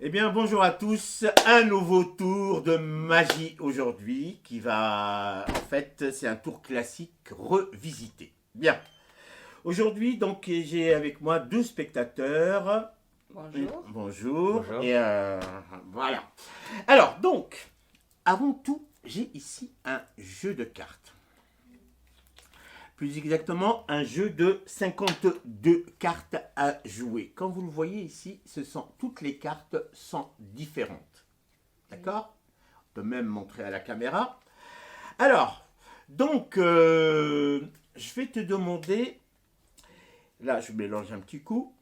Eh bien, bonjour à tous. Un nouveau tour de magie aujourd'hui qui va... En fait, c'est un tour classique revisité. Bien. Aujourd'hui, donc, j'ai avec moi deux spectateurs. Bonjour. Bonjour. Bonjour. Et voilà. Alors, donc, avant tout, j'ai ici un jeu de cartes. Plus exactement, un jeu de 52 cartes à jouer. Comme vous le voyez ici, toutes les cartes sont différentes. D'accord? On peut même montrer à la caméra. Alors, donc, je vais te demander... Là, je mélange un petit coup.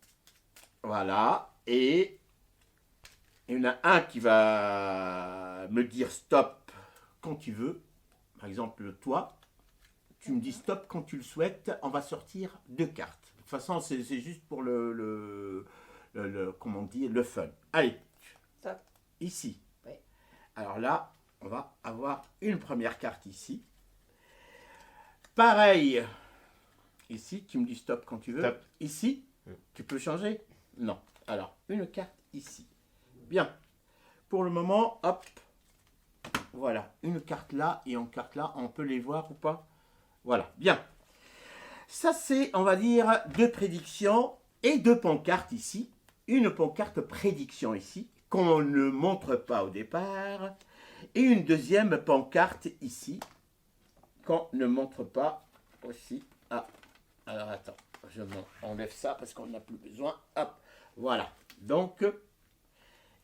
Voilà. Et il y en a un qui va me dire stop quand tu veux. Par exemple, toi. Tu me dis stop quand tu le souhaites, on va sortir deux cartes. De toute façon, c'est juste pour comment on dit, le fun. Allez, Stop. ici. Oui. Alors là, on va avoir une première carte ici. Pareil, ici, tu me dis stop quand tu veux. Stop. Ici, tu peux changer? Non. Alors, une carte ici. Bien. Pour le moment, hop. Voilà, une carte là et une carte là. On peut les voir ou pas? Voilà, bien. Ça, c'est, on va dire, deux prédictions et deux pancartes ici. Une pancarte prédiction ici, qu'on ne montre pas au départ. Et une deuxième pancarte ici, qu'on ne montre pas aussi. Ah, alors attends, je m'enlève ça parce qu'on n'a plus besoin. Hop, voilà. Donc,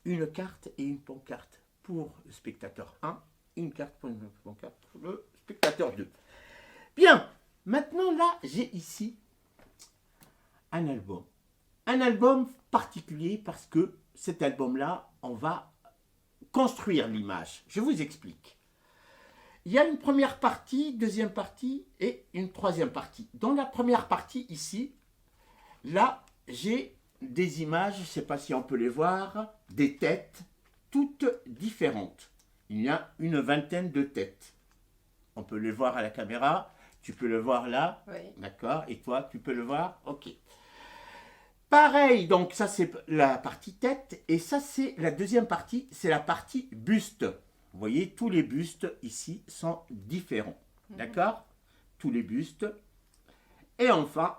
une carte et une pancarte pour le spectateur 1. Une carte pour une pancarte pour le spectateur 2. Bien, maintenant là, j'ai ici un album. Un album particulier parce que cet album-là, on va construire l'image. Je vous explique. Il y a une première partie, deuxième partie et une troisième partie. Dans la première partie ici, là, j'ai des images, je ne sais pas si on peut les voir, des têtes, toutes différentes. Il y a une vingtaine de têtes. On peut les voir à la caméra. Tu peux le voir là, Oui. d'accord? Et toi, tu peux le voir? Ok. Pareil, donc ça c'est la partie tête, et ça c'est la deuxième partie, c'est la partie buste. Vous voyez, tous les bustes ici sont différents, d'accord? Tous les bustes. Et enfin,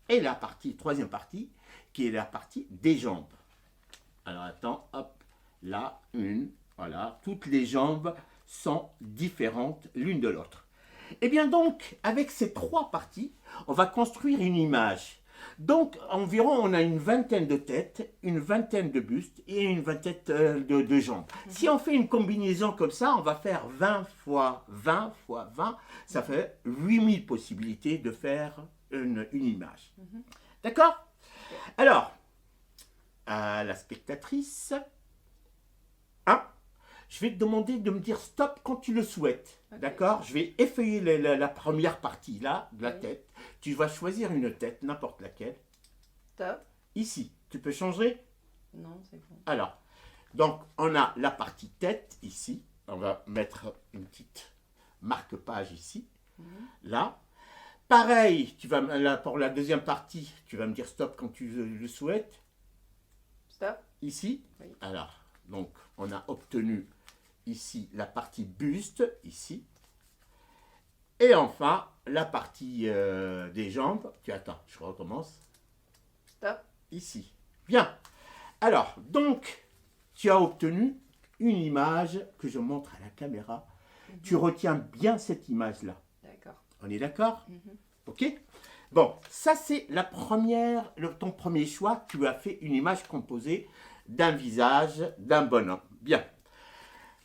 et la partie, troisième partie, qui est la partie des jambes. Alors attends, hop, là, une, voilà, toutes les jambes sont différentes l'une de l'autre. Et bien donc, avec ces trois parties, on va construire une image. Donc, environ, on a une vingtaine de têtes, une vingtaine de bustes et une vingtaine de jambes. Si on fait une combinaison comme ça, on va faire 20 fois 20 fois 20. Ça fait 8000 possibilités de faire une image. D'accord? Alors, à la spectatrice, je vais te demander de me dire stop quand tu le souhaites. Ok. D'accord? Je vais effeuiller la première partie là, de la Oui. tête. Tu vas choisir une tête, n'importe laquelle. Stop. Ici, tu peux changer? Non, c'est bon. Alors, donc on a la partie tête ici. On va mettre une petite marque-page ici. Là. Pareil, là, pour la deuxième partie, tu vas me dire stop quand tu le souhaites. Stop. Ici. Oui. Alors, donc, on a obtenu ici la partie buste, ici. Et enfin, la partie des jambes. Attends, je recommence. Stop. Ici. Bien. Alors, donc, tu as obtenu une image que je montre à la caméra. Tu retiens bien cette image-là. D'accord. On est d'accord? Ok? Bon, ça c'est ton premier choix. Tu as fait une image composée d'un visage, d'un bonhomme. Bien.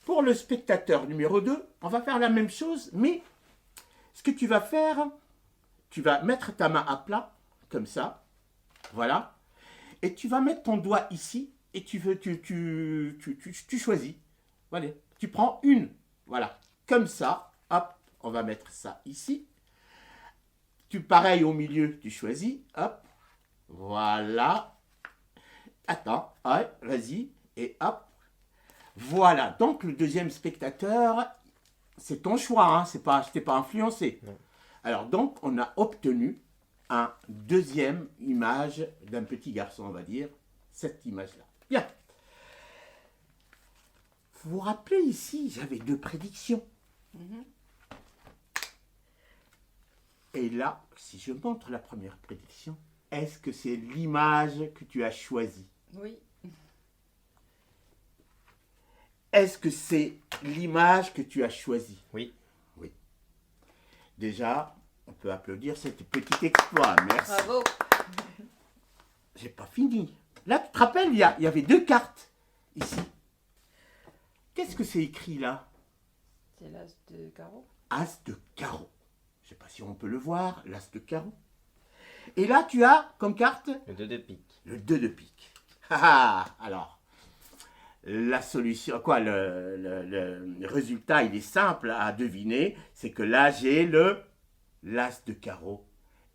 Pour le spectateur numéro 2, on va faire la même chose, mais ce que tu vas faire, tu vas mettre ta main à plat, comme ça. Voilà. Et tu vas mettre ton doigt ici, et tu choisis. Voilà. Tu prends une. Voilà. Comme ça. Hop. On va mettre ça ici. Pareil au milieu, tu choisis. Hop. Voilà. Attends. Ouais, vas-y. Et hop. Voilà. Donc, le deuxième spectateur, c'est ton choix. Hein, je t'ai pas influencé. Non. Alors, donc, on a obtenu un deuxième image d'un petit garçon, on va dire. Cette image-là. Bien. Vous vous rappelez ici, j'avais 2 prédictions. Mhm. Et là, si je montre la première prédiction, est-ce que c'est l'image que tu as choisie? Oui. Est-ce que c'est l'image que tu as choisie? Oui. Oui. Déjà, on peut applaudir cet petit exploit. Merci. Bravo. J'ai pas fini. Là, tu te rappelles, il y avait 2 cartes ici. Qu'est-ce que c'est écrit là? C'est l'as de carreau. As de carreau. Je sais pas si on peut le voir, l'as de carreau. Et là, tu as comme carte Le 2 de pique. le 2 de pique. Alors, la solution, quoi, le résultat, il est simple à deviner. C'est que là, j'ai l'as de carreau.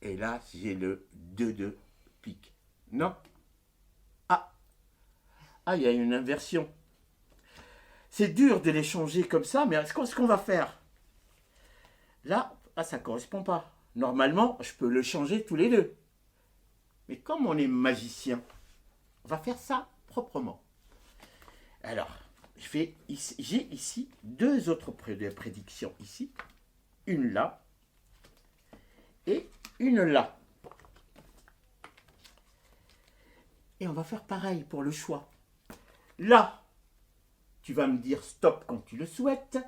Et là, j'ai le 2 de pique. Non? Ah, il y a une inversion. C'est dur de les changer comme ça, mais ce qu'on va faire? Là, ça ne correspond pas. Normalement, je peux le changer tous les 2. Mais comme on est magicien, on va faire ça proprement. Alors, j'ai ici 2 autres prédictions ici. Une là et une là. Et on va faire pareil pour le choix. Là, tu vas me dire stop quand tu le souhaites.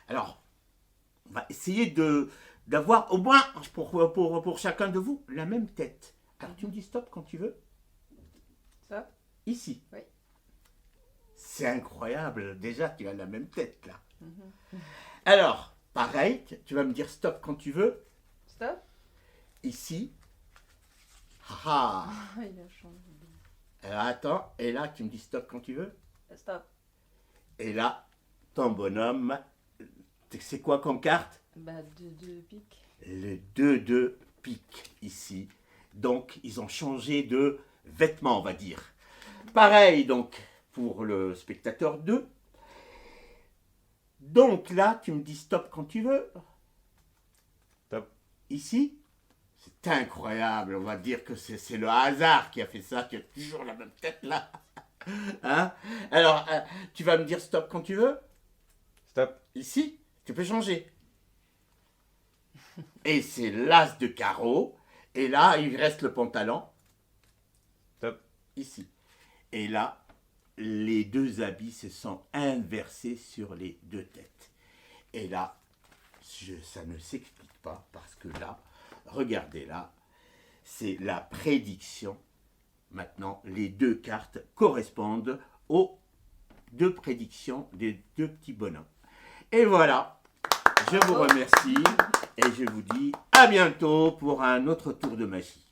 Alors, on va essayer d'avoir au moins, pour chacun de vous, la même tête. Alors, tu me dis stop quand tu veux. Stop. Ici. Oui. C'est incroyable. Déjà, tu as la même tête, là. Mhm. Alors, pareil, tu vas me dire stop quand tu veux. Stop. Ici. Ah. Ah, il a changé. Alors, attends. Et là, tu me dis stop quand tu veux. Stop. Et là, ton bonhomme, c'est quoi comme carte? Bah, de pique. Le 2 de pique, ici. Donc, ils ont changé de vêtements, on va dire. Pareil, donc, pour le spectateur 2. Donc, là, tu me dis stop quand tu veux. Stop. Ici. C'est incroyable. On va dire que c'est le hasard qui a fait ça. Tu as toujours la même tête, là. Hein? Alors, tu vas me dire stop quand tu veux. Stop. Ici, tu peux changer. Et c'est l'as de carreau. Et là, il reste le pantalon. Stop. Ici. Et là, les 2 habits se sont inversés sur les 2 têtes. Et là, ça ne s'explique pas parce que là, regardez là, c'est la prédiction. Maintenant, les 2 cartes correspondent aux 2 prédictions des 2 petits bonhommes. Et voilà, je vous remercie et je vous dis à bientôt pour un autre tour de magie.